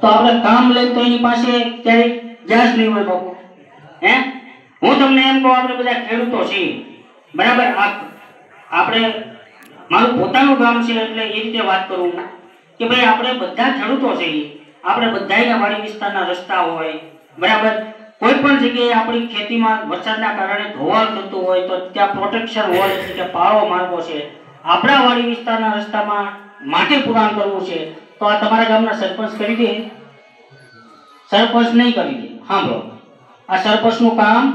તો આપણે કામ લઈને તો એની પાસે ક્યારેય જાસ નહીં હોય બાપુ. હે હું તમને એમ કહું, આપણે બધા ખેડૂતો છીએ બરાબર. આપણે મારું પોતાનું ગામ છે એટલે એ રીતે વાત કરું કે ભાઈ આપણે બધા ખેડૂતો છીએ. આપણે બધાયના વાડી વિસ્તારના રસ્તા હોય બરાબર. કોઈ પણ જગ્યાએ આપણી ખેતીમાં વરસાદના કારણે ધોવાણ થતું હોય તો ત્યાં પ્રોટેક્શન હોય કે પાળો મારવો છે. આપણા વાડી વિસ્તારના રસ્તામાં માટી પુરાણ કરવું છે તો આ તમારા ગામના સરપંચ કરી દે? સરપંચ નહીં કરી દે. સાંભળો, આ સરપંચનું કામ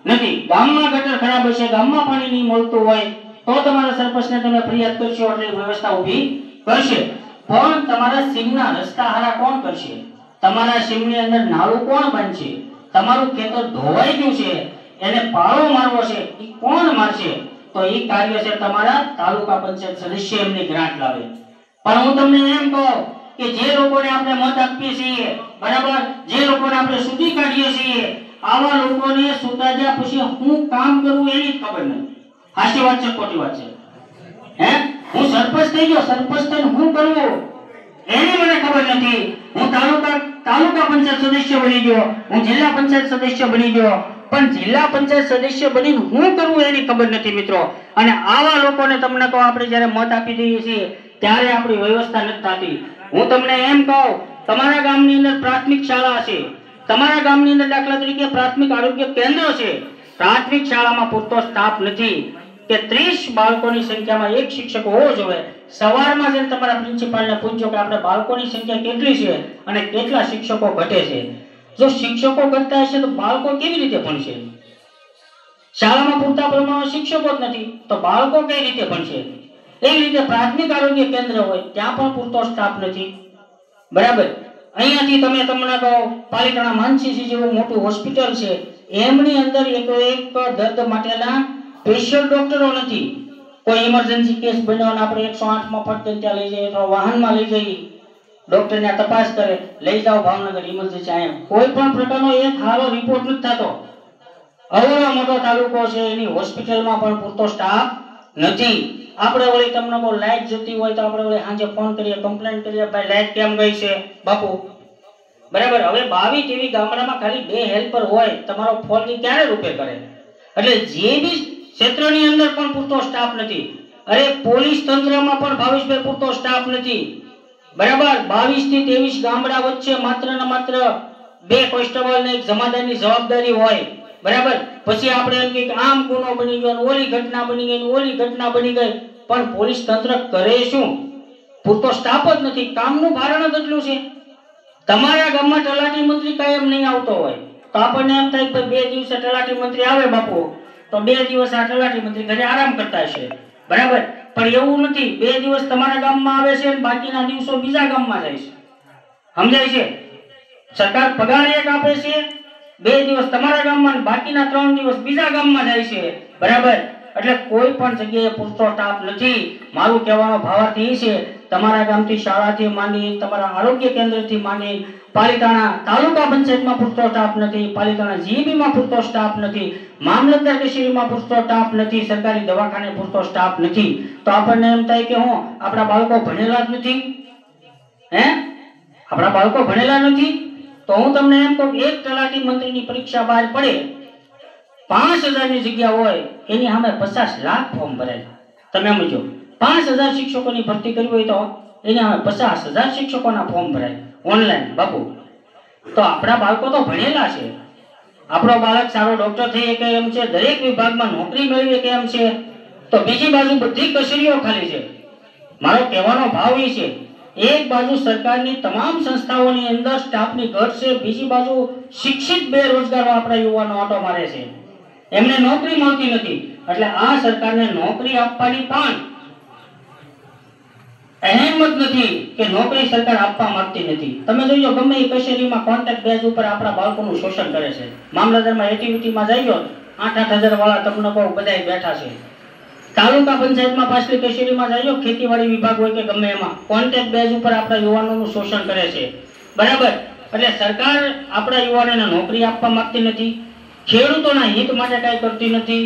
નથી. ગામમાં ગટર ખરાબ હશે, ગામમાં પાણી નહીં મળતું હોય તો તમારા સરપંચને તમે ફરિયાદ કરશો એટલે વ્યવસ્થા ઊભી કરશે. પણ તમારા સીમના રસ્તા હારા કોણ કરશે? તમારા સીમની અંદર નાળું કોણ બાંધશે? તમારું ખેતર ધોવાઈ ગયું છે એને પાળો મારવો છે એ કોણ મારશે? તો એ કાર્ય છે તમારા તાલુકા પંચાયત સદસ્ય એમની ગ્રાન્ટ લાવે. પણ હું તમને એમ કહું કે જે લોકોને આપણે મત આપીએ છીએ બરાબર, જે લોકોને આપણે સુધી કાઢીએ છીએ, આવા લોકોને સુતા જ્યાં પછી હું કામ કરું એની ખબર નથી. સાચી વાત છે ખોટી વાત છે? હે હું સરપંચ થઈ ગયો, સરપંચ થઈને હું કરવું એની મને ખબર નથી. હું તાલુકા પંચાયત સદસ્ય બની ગયો, હું જિલ્લા પંચાયત સદસ્ય બની ગયો, પણ જિલ્લા પંચાયત સદસ્ય બની હું કરવું એની ખબર નથી મિત્રો. અને આવા લોકોને તમને કહો, આપણે જ્યારે મત આપી દઈએ છીએ ત્યારે આપણી વ્યવસ્થા નથી થતી. હું તમને એમ કહું, તમારા ગામની અંદર પ્રાથમિક શાળા છે, તમારા ગામની અંદર દાખલા તરીકે પ્રાથમિક આરોગ્ય કેન્દ્ર છે, પ્રાથમિક શાળામાં પૂરતો સ્ટાફ નથી કે 30 બાળકોની સંખ્યામાં એક શિક્ષક હોવો જોઈએ. સવારમાં જઈને તમારા પ્રિન્સિપાલને પૂછજો કે આપણે બાળકોની સંખ્યા કેટલી છે અને કેટલા શિક્ષકો ઘટે છે. જો શિક્ષકો ઘટતા હશે તો બાળકો કેવી રીતે ભણશે? શાળામાં પૂરતા પ્રમાણમાં શિક્ષકો જ નથી તો બાળકો કઈ રીતે ભણશે? એવી રીતે પ્રાથમિક આરોગ્ય કેન્દ્ર હોય ત્યાં પણ પૂરતો સ્ટાફ નથી બરાબર. અહીંયાથી તમને કહો, પાલિતાણા માનસીસી જેવું મોટું હોસ્પિટલ છે, એમની અંદર એક દર્દ માટેના સ્પેશિયલ ડોક્ટરો નથી. કોઈ ઇમરજન્સી કેસ બન્યો અને આપણે 108 માં ફટ ત્યાં લઈ જઈએ તો વાહનમાં લઈ જઈએ, ડોક્ટરને તપાસ કરે, લઈ જાઓ ભાવનગર ઇમરજન્સી. અહીંયા કોઈ પણ પ્રકારનો એક સારો રિપોર્ટ નથી થતો. અવળો મોટો તાલુકો છે, એની હોસ્પિટલમાં પણ પૂરતો સ્ટાફ નથી. આપણે વળી તમને કોઈ લાઈટ જતી હોય તો આપણે વળી સાંજે ફોન કરીએ, કમ્પ્લેન કરીએ, ભાઈ લાઈટ કેમ ગઈ છે બાપુ બરાબર. હવે 22 જેવી ગામડામાં ખાલી 2 હેલ્પર હોય, તમારો ફોન ક્યારે રૂપે કરે? એટલે જે બી ક્ષેત્રની અંદર પણ પૂરતો સ્ટાફ નથી. અરે પોલીસ તંત્રમાં પણ ભાવેશભાઈ પૂરતો સ્ટાફ નથી બરાબર. 22 થી 23 ગામડા વચ્ચે માત્ર ને માત્ર 2 કોન્સ્ટેબલ ને એક જમાદારની જવાબદારી હોય બરાબર. પછી આપણે એમ કે આમ ગુનો બની ગયો, ઓલી ઘટના બની ગઈ, ઓલી ઘટના બની ગઈ, પણ પોલીસ તંત્ર કરે શું? પૂરતો સ્ટાફ જ નથી. કામનું ભારણ જ એટલું છે. તમારા ગામમાં તલાટી મંત્રી કાયમ નહીં આવતો હોય તો આપણને એમ થાય કે 2 દિવસે તલાટી મંત્રી આવે બાપુ તો 2 દિવસ આ તલાટી મંત્રી ઘરે આરામ કરતા હશે બરાબર. પણ એવું નથી. 2 દિવસ તમારા ગામમાં આવે છે અને બાકીના દિવસો બીજા ગામમાં જાય છે. સમજાય છે? સરકાર પગાર એક આપે છે, 2 દિવસ તમારા ગામમાં અને બાકીના 3 દિવસ બીજા ગામમાં જાય છે બરાબર. એટલે કોઈ પણ જગ્યાએ પૂરતો સ્ટાફ નથી. મારું કહેવાનો ભાવાર્થ એ છે, તમારા ગામથી શાળાથી માંડી, તમારા આરોગ્ય કેન્દ્રથી માંડી, પાલિતાણા તાલુકા પંચાયતમાં પૂરતો સ્ટાફ નથી, પાલિતાણા જીબીમાં પૂરતો સ્ટાફ નથી, મામલતદાર કચેરીમાં પૂરતો સ્ટાફ નથી, સરકારી દવાખાને પૂરતો સ્ટાફ નથી. તો આપણને એમ થાય કે આપણા બાળકો ભણેલા જ નથી? હે આપણા બાળકો ભણેલા નથી? તો હું તમને એમ કહું, એક તલાટી મંત્રીની પરીક્ષા બહાર પડે, 5000 ની જગ્યા હોય એની સામે 50 લાખ ફોર્મ ભરેલા. તમે સમજો, 5000 શિક્ષકોની ભરતી કરવી હોય તો એની સામે 50000 શિક્ષકોના ફોર્મ ભરાય ઓનલાઈન બાપુ. તો આપણા બાળકો તો ભણેલા છે. આપણો બાળક સારો ડોક્ટર થઈ શકે એમ છે, દરેક વિભાગમાં નોકરી મેળવી શકે એમ છે, તો બીજી બાજુ બધી કચેરીઓ ખાલી છે. મારો કહેવાનો ભાવ એ છે, એક બાજુ સરકારની તમામ સંસ્થાઓની અંદર સ્ટાફની ઘટ છે, બીજી બાજુ શિક્ષિત બેરોજગારો આપણા યુવાનો ઓટો મારે છે, એમને નોકરી મળતી નથી. એટલે આ સરકારને નોકરી આપવાની પણ અહેમત નથી કે નોકરી સરકાર આપવા માંગતી નથી. તમે જોજો, ગમે એ કચેરીમાં કોન્ટ્રાક્ટ બેઝ ઉપર આપણા બાળકોનું શોષણ કરે છે. મામલતદારમાં એક્ટિવિટીમાં જઈજો, 8-8 હજાર વાળા તમને કહું બધાય બેઠા છે. તાલુકા પંચાયતમાં પાછલી કચેરીમાં જઈજો, ખેતીવાડી વિભાગ હોય કે ગમે એમાં કોન્ટ્રાક્ટ બેઝ ઉપર આપણા યુવાનોનું શોષણ કરે છે બરાબર. એટલે સરકાર આપણા યુવાનોને નોકરી આપવા માંગતી નથી, ખેડૂતોના હિત માટે કાંઈ કરતી નથી.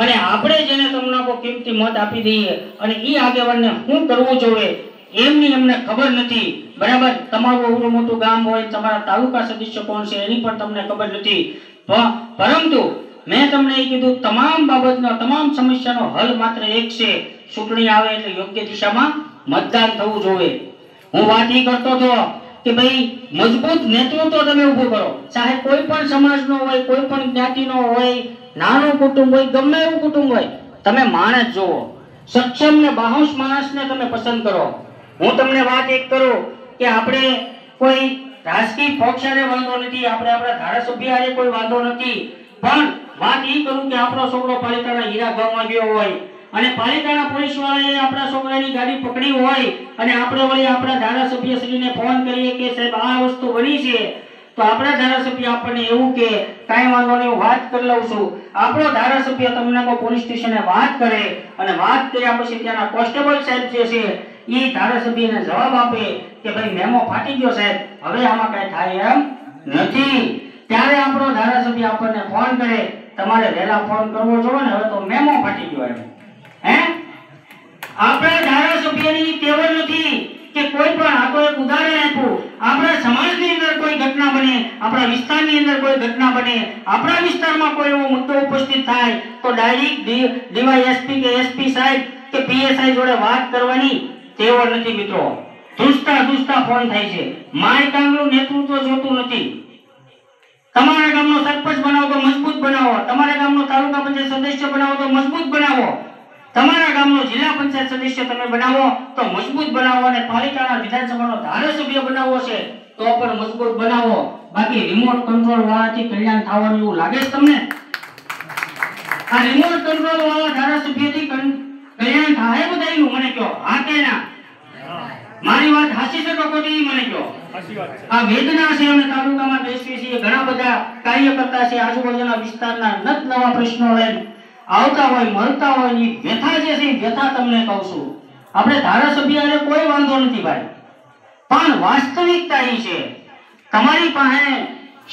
અને આપણે જેને તમને કિંમતી મત આપી દઈએ અને એ આગેવાનને શું કરવું જોઈએ એમની એમને ખબર નથી, બરાબર. તમારું અવરું મોટું ગામ હોય, તમારા તાલુકા સદસ્ય કોણ છે એની પણ તમને ખબર નથી, પરંતુ મેં તમને એ કીધું તમામ બાબતનો, તમામ સમસ્યાનો હલ માત્ર એક છે. ચૂંટણી આવે એટલે યોગ્ય દિશામાં મતદાન થવું જોઈએ. હું વાત એ કરતો હતો કે ભાઈ મજબૂત નેતૃત્વ તમે ઊભું કરો, ચાહે કોઈ પણ સમાજનો હોય, કોઈ પણ જ્ઞાતિનો હોય, નાનું કુટુંબ હોય, ગમે એવું કુટુંબ હોય, તમે માણસ જોવો, સક્ષમ ને બાહોશ માણસને તમે પસંદ કરો. હું તમને વાત એક કરું કે આપણે કોઈ રાજકીય પક્ષને વાંધો નથી, આપણે આપણા ધારાસભ્ય હારે કોઈ વાંધો નથી, પણ વાત એ કરું કે આપણો છોકરો પાલિતાણા હીરા ગામમાં ગયો હોય અને પાલિતાણા પોલીસ વાળાએ આપણા છોકરાની ગાડી પકડી હોય અને આપણે વળી આપણા ધારાસભ્યશ્રીને ફોન કરીએ કે સાહેબ આ વસ્તુ બની છે, તો આપણા ધારાસભ્ય આપણને એવું કે કાંઈ વાંધો નહીં, હું વાત કરી લઉં છું. આપણો ધારાસભ્ય તમને કોઈ પોલીસ સ્ટેશને વાત કરે અને વાત કર્યા પછી ત્યાંના કોન્સ્ટેબલ સાહેબ જે છે એ ધારાસભ્યને જવાબ આપે કે ભાઈ મેમો ફાટી ગયો સાહેબ, હવે આમાં કઈ થાય એમ નથી, ત્યારે આપણો ધારાસભ્ય આપણને ફોન કરે, તમારે વહેલા ફોન કરવો જોઈએ ને, હવે તો મેમો ફાટી ગયો એમ. આપણા ધારાસભ્યની ટેવ નથી કે કોઈ પણ, આ તો એક ઉદાહરણ આપું, આપણા સમાજની અંદર કોઈ ઘટના બને, આપણા વિસ્તારની અંદર કોઈ ઘટના બને, આપણા વિસ્તારમાં કોઈ એવો મુદ્દો ઉપસ્થિત થાય તો ડાયરેક્ટ ડીવાયએસપી કે એસપી સાહેબ કે પીએસઆઈ જોડે વાત કરવાની ટેવ નથી મિત્રો. ધૂસતા ફોન થાય છે. માય કામનું નેતૃત્વ જોતું નથી. તમારા ગામનો સરપંચ બનાવો તો મજબૂત બનાવો, તમારા ગામનો તાલુકા પંચાયત સદસ્ય બનાવો તો મજબૂત બનાવો, તમારા ગામનો જિલ્લા પંચાયત સદસ્ય તમે બનાવો તો મજબૂત બનાવો, અને પાલિકાના વિધાનસભાનો ધારાસભ્ય બનાવવો છે તો પણ મજબૂત બનાવો. બાકી રિમોટ કંટ્રોલ વાળાથી કલ્યાણ થવાનું એવું લાગે છે તમને? આ રિમોટ કંટ્રોલ વાળા ધારાસભ્યથી કલ્યાણ થાય બધાયનું મને કહો, હા કે ના? મારી વાત હાચી છે કે ખોટી મને કહો? આ વેદના છે, અમે તાલુકામાં બેસીએ છીએ, ઘણા બધા કાર્યકર્તા છે આજુબાજુના વિસ્તારના નત નવા પ્રશ્નો લઈને આવતા હોય, મળતા હોય, ની વ્યથા જે છે વ્યથા તમને કહું છું. આપણે ધારાસભ્યને કોઈ વાંધો નથી ભાઈ, પણ વાસ્તવિકતા એ છે તમારી પાસે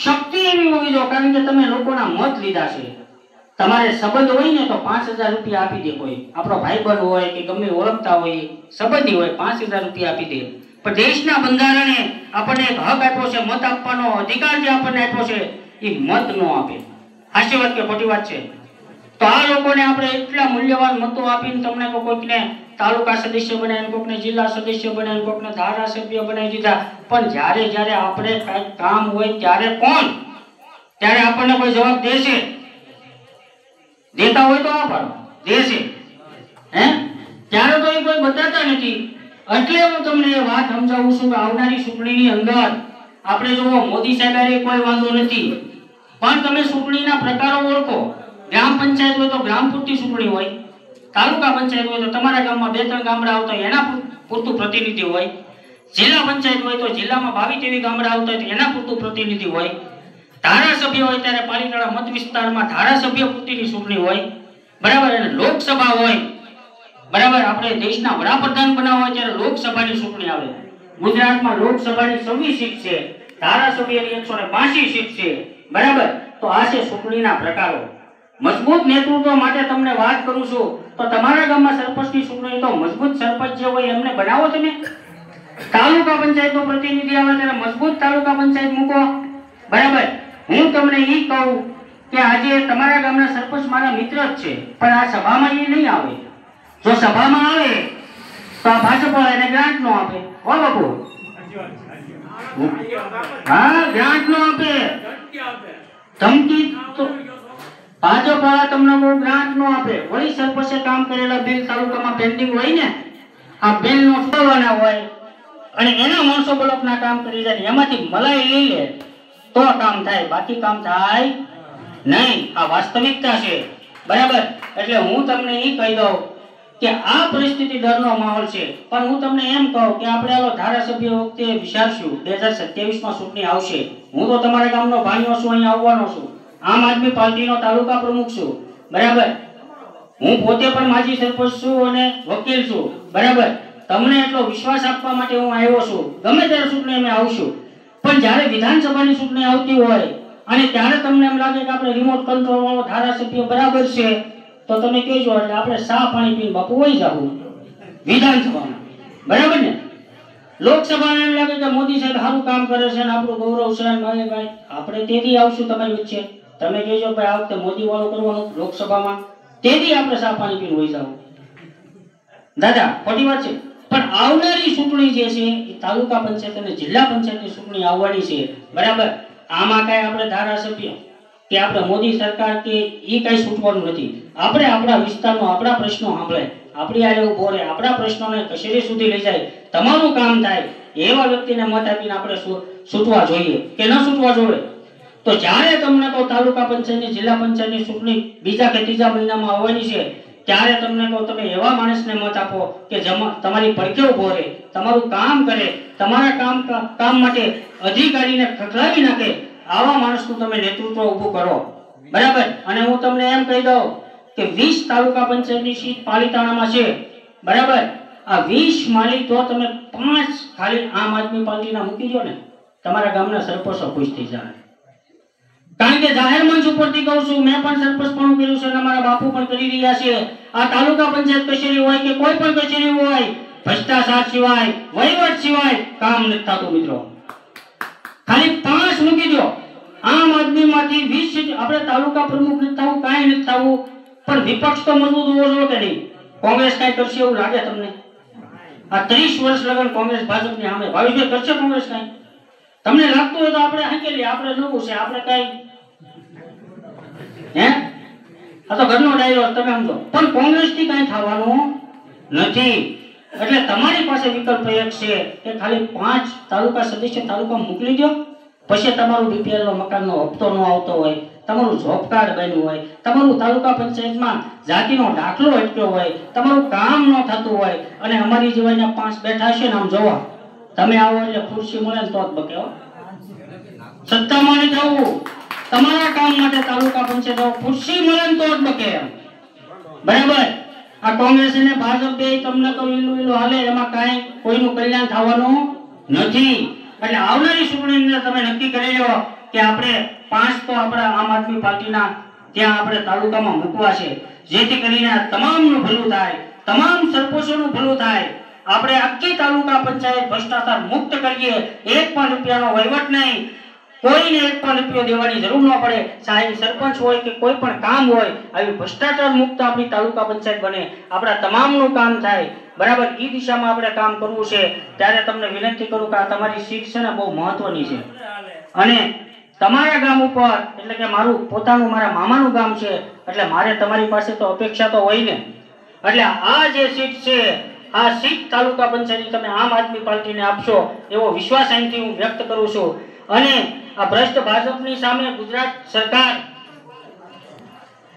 શક્તિ એવી હોવી જોઈએ, કારણ કે તમે લોકોના મત લીધા છે. તમારે સંબંધ હોય ને તો 5000 રૂપિયા આપી દે, કોઈ આપણો ભાઈબંધ હોય કે ગમે ઓળખતા હોય, સંબંધી હોય, 5000 રૂપિયા આપી દે. પણ દેશના બંધારણે આપણને એક હક આપ્યો છે, મત આપવાનો અધિકાર જે આપણને આપ્યો છે એ મત ન આપે. સાચી વાત કે ખોટી વાત છે? તો આ લોકોને આપણે એટલા મૂલ્યવાન મતો આપીને તમને કોઈકને તાલુકા સદસ્ય બનાવીને, કોઈકને જિલ્લા સદસ્ય બનાવીને, કોઈકને ધારાસભ્ય બનાવી દીધા, પણ જ્યારે આપણે કઈક કામ હોય ત્યારે ત્યારે આપણને કોઈ જવાબ દેશે? દેતા હોય તો આ પાડો, દેશે ત્યારે તો એ કોઈ બતાતા નથી. એટલે હું તમને એ વાત સમજાવું છું કે આવનારી ચૂંટણીની અંદર આપણે જો મોદી સાહેબ કોઈ વાંધો નથી, પણ તમે ચૂંટણીના પ્રકારો ઓળખો. ગ્રામ પંચાયત હોય તો ગ્રામ પૂરતી ચૂંટણી હોય, તાલુકા પંચાયત હોય તો તમારા ગામમાં 2-3 ગામડા આવતા હોય એના પૂરતું પ્રતિનિધિ હોય, જિલ્લા પંચાયત હોય તો જિલ્લામાં 22-23 ગામડા આવતા હોય તો એના પૂરતું પ્રતિનિધિ હોય, ધારાસભ્ય હોય ત્યારે પાલિતાણા મત વિસ્તારમાં ધારાસભ્ય પૂરતીની ચૂંટણી હોય, બરાબર. અને લોકસભા હોય, બરાબર, આપણે દેશના વડાપ્રધાન બનાવવા હોય ત્યારે લોકસભાની ચૂંટણી આવે. ગુજરાતમાં લોકસભાની 26 સીટ છે, ધારાસભ્યની 182 સીટ છે, બરાબર. તો આ છે ચૂંટણીના પ્રકારો. મજબૂત નેતૃત્વ માટે તમને વાત કરું છું તો તમારા ગામમાં સરપંચની ચૂંટણી તો મજબૂત સરપંચ જે હોય એમને બનાવો તમે. તાલુકા પંચાયતનો પ્રતિનિધિ આવે ત્યારે મજબૂત તાલુકા પંચાયત મૂકો, બરાબર. હું તમને એ કહું કે આજે તમારા ગામના સરપંચ મારા મિત્ર જ છે, પણ આ સભામાં એ નહીં આવે. જો સભામાં આવે તો આ ભાજપ એને ગ્રાન્ટ નો આપે. હો બાપુ, હા, ગ્રાન્ટ નો આપે, ધમકી તો ભાજપ વાળા તમને બહુ ગ્રાન્ટ નો આપે. વળી સરપંચે કામ કરેલા બિલ તાલુકામાં પેન્ડિંગ હોય ને, આ બિલ નો છોડવાના હોય અને એના માણસો બ્લોકના કામ કરી જાય, એમાંથી મલાઈ લઈ લે તો કામ થાય, બાકી કામ થાય નહીં. આ વાસ્તવિકતા છે, બરાબર. એટલે હું તમને એ કહી દઉં કે આ પરિસ્થિતિ ડરનો માહોલ છે, પણ હું તમને એમ કહું કે આપણે આલો ધારાસભ્ય વખતે વિચારશું. 2027માં ચૂંટણી આવશે, હું તો તમારા ગામનો ભાણિયો છું, અહીં આવવાનો છું, આમ આદમી પાર્ટીનો તાલુકા પ્રમુખ છું, બરાબર. હું પોતે પણ માજી સરપંચ છું અને વકીલ છું, બરાબર. તમને એટલો વિશ્વાસ આપવા માટે હું આવ્યો છું. ગમે ત્યારે ચૂંટણી અમે આવશું, પણ જ્યારે વિધાનસભાની ચૂંટણી આવતી હોય અને ત્યારે તમને એમ લાગે કે આપણે રિમોટ કંટ્રોલ વાળો ધારાસભ્ય બરાબર છે તો તમે કહેજો, એટલે આપણે ચા પાણી પીને બાપુ વહી જાવું વિધાનસભામાં, બરાબર ને? લોકસભામાં એમ લાગે કે મોદી સાહેબ સારું કામ કરે છે ને આપણું ગૌરવ છે ભાઈ આપણે તેથી આવશું તમારી વચ્ચે. તમે કહેજો ભાઈ આ વખતે મોદી વાળો કરવાનો લોકસભામાં, તેથી આપણે સા પાણી પીને વહી જાવ. દાદા ખોટી વાત છે. પણ આવનારી ચૂંટણી જે છે એ તાલુકા પંચાયત અને જિલ્લા પંચાયતની ચૂંટણી આવવાની છે, બરાબર. આમાં કઈ આપણે ધારાસભ્ય કે આપણે મોદી સરકાર કે એ કઈ છૂટવાનું નથી. આપણે આપણા વિસ્તારનો આપણા પ્રશ્નો સાંભળે, આપણી આરે ઉભો રહે, આપણા પ્રશ્નોને કચેરી સુધી લઈ જાય, તમારું કામ થાય એવા વ્યક્તિને મત આપીને આપણે છૂટવા જોઈએ કે ન છૂટવા જોઈએ. તો જ્યારે તમને કહો તાલુકા પંચાયતની જિલ્લા પંચાયતની ચૂંટણી બીજા કે ત્રીજા મહિનામાં આવવાની છે, ત્યારે તમને કહો તમે એવા માણસને મત આપો કે તમારી પડખે ઉભો રહે, તમારું કામ કરે, તમારા કામ માટે અધિકારીને ખખડાવી નાખે, આવા માણસનું તમે નેતૃત્વ ઊભું કરો, બરાબર. અને હું તમને એમ કહી દઉં કે 20 તાલુકા પંચાયતની સીટ પાલિતાણામાં છે, બરાબર. આ 20 માલી તો તમે 5 ખાલી આમ આદમી પાર્ટીના મૂકી દો ને, તમારા ગામના સરપંચો ખુશ થઈ જાય. કારણ કે જાહેર મંચ ઉપરથી કહું છું, મેં પણ સરપંચ પણ કર્યું છે અને અમારા બાપુ પણ કરી રહ્યા છે. આ તાલુકા પંચાયત કચેરી હોય કે કોઈ પણ કચેરી હોય, ભ્રષ્ટાચાર સિવાય, વહીવટ સિવાય કામ નથી થતું મિત્રો. ખાલી 5 મૂકી દો. આમ આદમીમાંથી 20 સીટ આપણે તાલુકા પ્રમુખ નથી થવું, કાંઈ નથી થવું, પણ વિપક્ષ તો મજબૂત હોવો જોઈએ કે નહીં? કોંગ્રેસ કાંઈ કરશે એવું લાગે તમને? આ 30 વર્ષ લગન કોંગ્રેસ ભાજપની સામે ભાવિભાઈ કરશે કોંગ્રેસ કાંઈ? તમને લાગતું હોય તો આપણે હાકેલી, આપણે નવું છે, આપણે કઈ હે આ તો ઘરનો ડાયરો તમે સમજો. પણ કોંગ્રેસ થી કઈ થવાનું નથી. એટલે તમારી પાસે વિકલ્પ એક છે કે ખાલી 5 તાલુકા સદસ્ય તાલુકા મોકલી દો. પછી તમારું બીપીએલ નો મકાનનો હપ્તો ન આવતો હોય, તમારું જોબ કાર્ડ બન્યું હોય, તમારું તાલુકા પંચાયતમાં જાતિનો દાખલો અટક્યો હોય, તમારું કામ ન થતું હોય અને અમારી જેવાના 5 બેઠા છે ને આમ જોવા તમે આવો એટલે ખુરશી મળે ને તો જ બકે. સત્તામાં નહીં થવું, તમારા કામ માટે તાલુકા પંચાયત ખુરશી મળે ને તો જ બકે, બરાબર. આ કોંગ્રેસ અને ભાજપ બે તમને તો ઈલું હાલે, એમાં કાંઈ કોઈનું કલ્યાણ થવાનું નથી. એટલે આવનારી ચૂંટણીની અંદર તમે નક્કી કરી લો કે આપણે 5 તો આપણા આમ આદમી પાર્ટીના ત્યાં આપણે તાલુકામાં મૂકવા છે, જેથી કરીને તમામનું ભલું થાય, તમામ સરપંચોનું ભલું થાય. આપણે આખી તાલુકા પંચાયત ભ્રષ્ટાચાર મુક્ત કરીએ. 1 પણ રૂપિયાનો વહીવટ નહીં, કોઈને 1 પણ રૂપિયો દેવાની જરૂર ન પડે. ચાહે સરપંચ હોય કે કોઈ પણ કામ હોય, આવી ભ્રષ્ટાચાર મુક્ત આપણી તાલુકા પંચાયત બને, આપણા તમામનું કામ થાય, બરાબર. એ દિશામાં આપણે કામ કરવું છે. ત્યારે તમને વિનંતી કરું કે આ તમારી સીટ છે ને બહુ મહત્વની છે. અને તમારા ગામ ઉપર એટલે કે મારું પોતાનું મારા મામાનું ગામ છે, એટલે મારે તમારી પાસે તો અપેક્ષા તો હોય ને. એટલે આ જે સીટ છે, આ સીટ તાલુકા પંચાયતની તમે આમ આદમી પાર્ટીને આપશો એવો વિશ્વાસ અહીંથી હું વ્યક્ત કરું છું. અને આ ભ્રષ્ટ ભાજપની સામે ગુજરાત સરકાર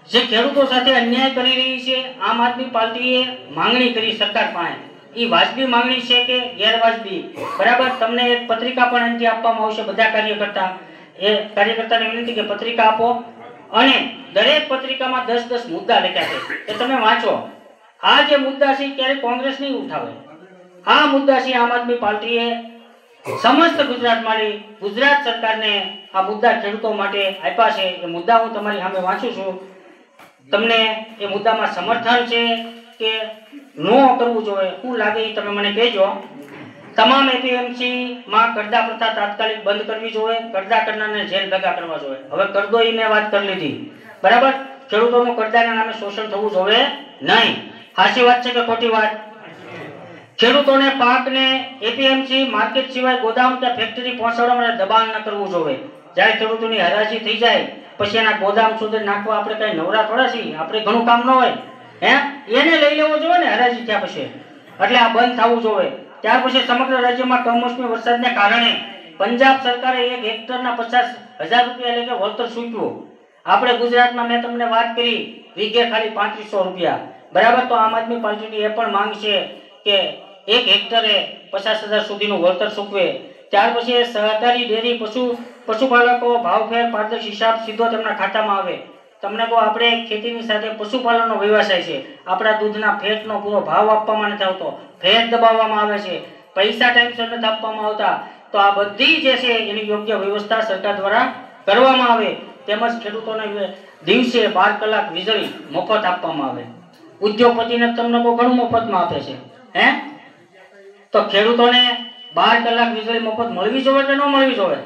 જે ખેડૂતો સાથે અન્યાય કરી રહી છે, આમ આદમી પાર્ટીએ માંગણી કરી સરકાર પાસે. એ વાજબી માંગણી છે કે ગેરવાજબી, બરાબર. તમને એક પત્રિકા પણ અહીંથી આપવામાં આવશે બધા કાર્યકર્તાને વિનંતી કે પત્રિકા આપો. અને દરેક પત્રિકામાં 10-10 મુદ્દા લખ્યા છે એ તમે વાંચો. આ જે મુદ્દા છે ક્યારે કોંગ્રેસ નહીં ઉઠાવે. આ મુદ્દા છે આમ આદમી પાર્ટીએ સમસ્ત ગુજરાતમાં ગુજરાત સરકારને આ મુદ્દા ખેડૂતો માટે આપ્યા છે. એ મુદ્દા હું તમારી સામે વાંચું છું. તમને એ મુદ્દામાં સમર્થન છે કે નો કરવું જોઈએ, શું લાગે એ તમે મને કહેજો. તમામ એપીએમસી માં કરદા પ્રથા તાત્કાલિક બંધ કરવી જોઈએ, કરદા કરનારને જેલ ભેગા કરવા જોઈએ. હવે કરદો એ મેં વાત કરી લીધી, બરાબર. ખેડૂતોનું કરદાના નામે શોષણ થવું જોઈએ નહીં. સાચી વાત છે કે ખોટી વાત? ખેડૂતોને પાકને એપીએમસી માર્કેટ સિવાય ગોદામ કે ફેક્ટરી પહોંચાડવા માટે દબાણ ન કરવું જોઈએ. જ્યારે ખેડૂતોની હરાજી થઈ જાય પછી એના ગોદામ સુધી નાખવા આપણે કઈ નવરા થોડા છીએ, આપણે ઘણું કામ ન હોય હે, એને લઈ લેવો જોઈએ ને હરાજી થયા પછી. એટલે આ બંધ થવું જોઈએ. ત્યાર પછી સમગ્ર રાજ્યમાં કમોસમી વરસાદને કારણે પંજાબ સરકારે 1 હેક્ટરના 50,000 રૂપિયા એટલે કે વળતર ચૂકવ્યું. આપણે ગુજરાતમાં મેં તમને વાત કરી વીઘે ખાલી 3500 રૂપિયા, બરાબર. તો આમ આદમી પાર્ટીની એ પણ માંગ છે કે 1 હેક્ટરે 50,000 સુધીનું વળતર ચૂકવે. ત્યાર પછી સહકારી ડેરી પશુપાલકો ભાવફેર પારદર્શી હિસાબ સીધો તેમના ખાતામાં આવે. તમને કહો આપણે ખેતીની સાથે પશુપાલનનો વ્યવસાય છે, આપણા દૂધના ફેટનો પૂરો ભાવ આપવામાં નથી આવતો, ફેટ દબાવવામાં આવે છે, પૈસા ટાઈમસર નથી આપવામાં આવતા. તો આ બધી જે છે એની યોગ્ય વ્યવસ્થા સરકાર દ્વારા કરવામાં આવે. તેમજ ખેડૂતોને દિવસે 12 કલાક વીજળી મફત આપવામાં આવે. ઉદ્યોગપતિને તમને ઘણું મફતમાં આપે છે હે. તો ખેડૂતોને 12 કલાક વીજળી મફત મળવી જોઈએ કે ન મળવી જોઈએ?